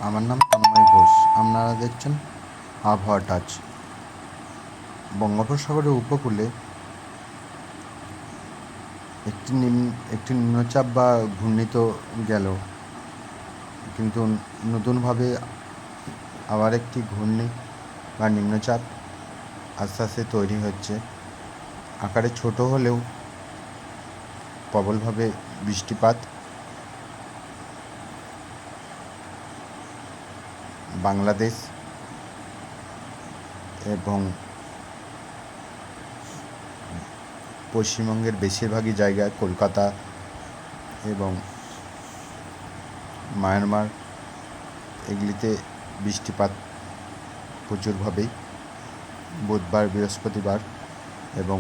আমার নাম তন্ময় ঘোষ। আপনারা দেখছেন আবহাওয়া টাচ। বঙ্গোপসাগরের উপকূলে একটি নিম্নচাপ বা ঘূর্ণিত গেল, কিন্তু নতুনভাবে আবার একটি ঘূর্ণি বা নিম্নচাপ আস্তে আস্তে তৈরি হচ্ছে। আকারে ছোট হলেও প্রবলভাবে বৃষ্টিপাত বাংলাদেশ এবং পশ্চিমবঙ্গের বেশিরভাগই জায়গায়, কলকাতা এবং মায়ানমার এগুলিতে বৃষ্টিপাত প্রচুরভাবেই বুধবার, বৃহস্পতিবার এবং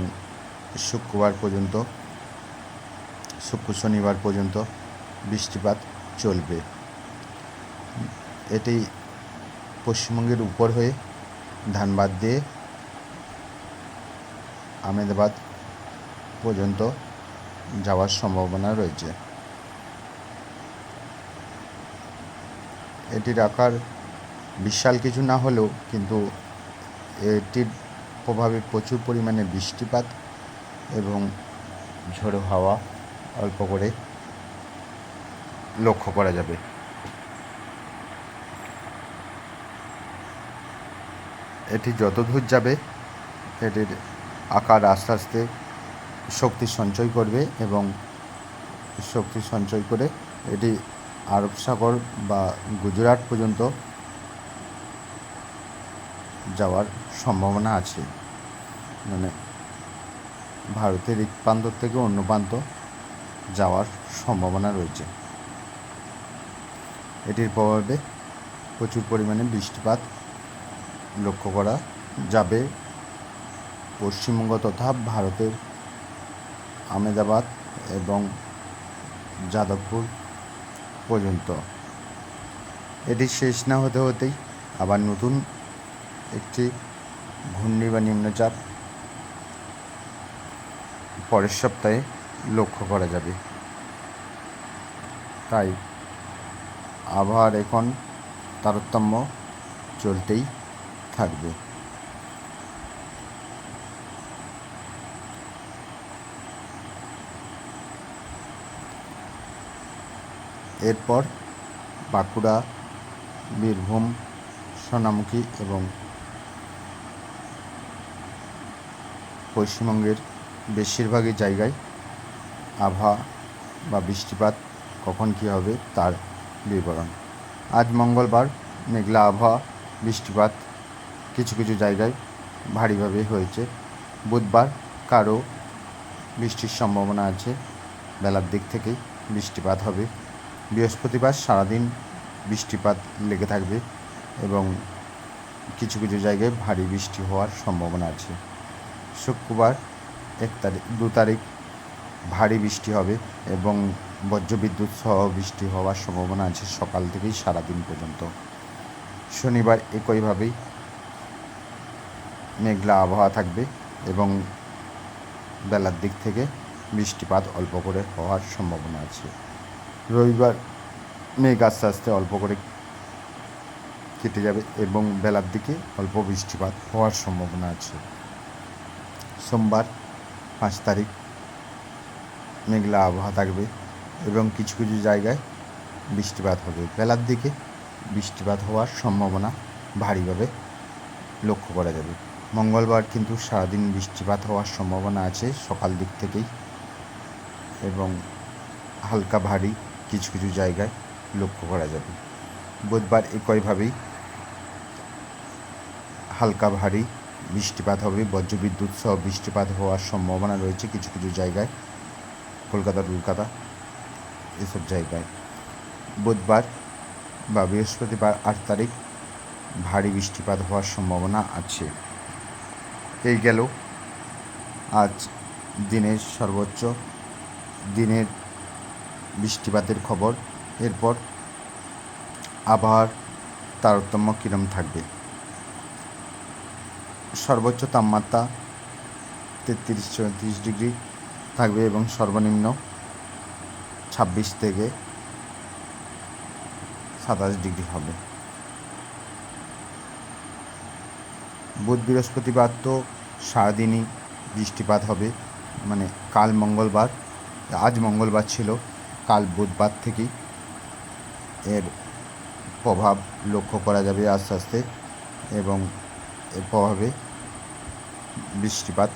শুক্র শনিবার পর্যন্ত বৃষ্টিপাত চলবে। এটি পশ্চিমবঙ্গের উপর হয়ে ধানবাদ দিয়ে আহমেদাবাদ পর্যন্ত যাওয়ার সম্ভাবনা রয়েছে। এটির আকার বিশাল কিছু না হলেও কিন্তু এটির প্রভাবে প্রচুর পরিমাণে বৃষ্টিপাত এবং ঝোড়ো হাওয়া অল্প করে লক্ষ্য করা যাবে। এটি যত দূর যাবে এটির আকার আস্তে আস্তে শক্তি সঞ্চয় করবে এবং শক্তি সঞ্চয় করে এটি আরব সাগর বা গুজরাট পর্যন্ত যাওয়ার সম্ভাবনা আছে। মানে ভারতের এক প্রান্ত থেকে অন্য প্রান্ত যাওয়ার সম্ভাবনা রয়েছে। এটির প্রভাবে প্রচুর পরিমাণে বৃষ্টিপাত লক্ষ্য করা যাবে পশ্চিমবঙ্গ তথা ভারতের আহমেদাবাদ এবং যাদবপুর পর্যন্ত। এটি শেষ না হতে হতেই আবার নতুন একটি ঘূর্ণি বা নিম্নচাপ পরের সপ্তাহে লক্ষ্য করা যাবে। তাই আবহাওয়ার এখন তারতম্য চলতেই থাকবে। এরপর বাঁকুড়া, বীরভূম, সোনামুখী এবং পশ্চিমবঙ্গের বেশিরভাগই জায়গায় আবহাওয়া বা বৃষ্টিপাত কখন কী হবে তার বিবরণ। আজ মঙ্গলবার মেঘলা আবহাওয়া, বৃষ্টিপাত কিছু কিছু জায়গায় ভারীভাবে হয়েছে। বুধবার কারও বৃষ্টির সম্ভাবনা আছে, বেলার দিক থেকেই বৃষ্টিপাত হবে। বৃহস্পতিবার সারাদিন বৃষ্টিপাত লেগে থাকবে এবং কিছু কিছু জায়গায় ভারী বৃষ্টি হওয়ার সম্ভাবনা আছে। শুক্রবার 2 তারিখ ভারী বৃষ্টি হবে এবং বজ্রবিদ্যুৎ সহ বৃষ্টি হওয়ার সম্ভাবনা আছে সকাল থেকেই সারাদিন পর্যন্ত। শনিবার একইভাবেই মেঘলা আবহাওয়া থাকবে এবং বেলার দিক থেকে বৃষ্টিপাত অল্প করে হওয়ার সম্ভাবনা আছে। রবিবার মেঘ আস্তে আস্তে অল্প করে কেটে যাবে এবং বেলার দিকে অল্প বৃষ্টিপাত হওয়ার সম্ভাবনা আছে। সোমবার 5 তারিখ মেঘলা আবহাওয়া থাকবে এবং কিছু কিছু জায়গায় বৃষ্টিপাত হবে। বেলার দিকে বৃষ্টিপাত হওয়ার সম্ভাবনা ভারীভাবে লক্ষ্য করা যাবে। মঙ্গলবার কিন্তু সারাদিন বৃষ্টিপাত হওয়ার সম্ভাবনা আছে সকাল দিক থেকেই এবং হালকা ভারী কিছু কিছু জায়গায় লক্ষ্য করা যাবে। বুধবার একইভাবেই হালকা ভারী বৃষ্টিপাত হবে, বজ্রবিদ্যুৎ সহ বৃষ্টিপাত হওয়ার সম্ভাবনা রয়েছে কিছু কিছু জায়গায়, কলকাতা এসব জায়গায়। বুধবার বা বৃহস্পতিবার 8 তারিখ ভারী বৃষ্টিপাত হওয়ার সম্ভাবনা আছে। এই গেল আজ দিনের বৃষ্টিপাতের খবর। এরপর আবহাওয়ার তারতম্য কীরকম থাকবে। সর্বোচ্চ তাপমাত্রা 33-34 ডিগ্রি থাকবে এবং সর্বনিম্ন 26 থেকে 27 ডিগ্রি হবে। বুধ বৃহস্পতিবার তো সারাদিনই বৃষ্টিপাত হবে, মানে কাল মঙ্গলবার, আজ মঙ্গলবার ছিল, কাল বুধবার থেকেই এর প্রভাব লক্ষ্য করা যাবে আস্তে আস্তে, এবং এর প্রভাবে বৃষ্টিপাত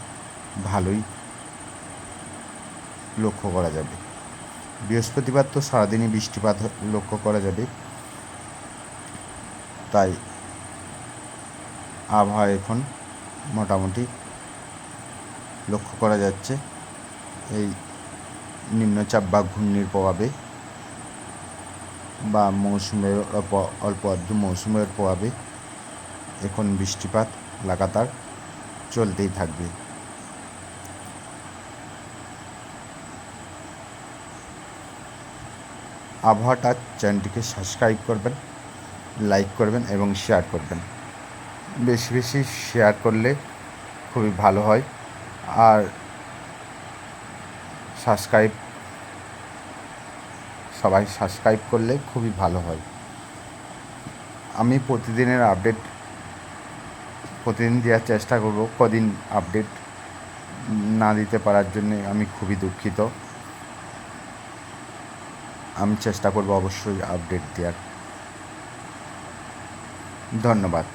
ভালোই লক্ষ্য করা যাবে। বৃহস্পতিবার তো সারাদিনই বৃষ্টিপাত লক্ষ্য করা যাবে, তাই আবহাওয়া এখন মোটামুটি লক্ষ্য করা যাচ্ছে এই নিম্নচাপ বা ঘূর্ণির প্রভাবে বা মৌসুমের অল্প আধটু মৌসুমের প্রভাবে এখন বৃষ্টিপাত লাগাতার চলতেই থাকবে। আবহাওয়াটা চ্যানেলটিকে সাবস্ক্রাইব করবেন, লাইক করবেন এবং শেয়ার করবেন। বেশি বেশি শেয়ার করলে খুবই ভালো হয়, আর সবাই সাবস্ক্রাইব করলে খুবই ভালো হয়। আমি প্রতিদিনের আপডেট প্রতিদিন দেওয়ার চেষ্টা করব। কদিন আপডেট না দিতে পারার জন্যে আমি খুবই দুঃখিত। আমি চেষ্টা করব অবশ্যই আপডেট দেওয়ার। ধন্যবাদ।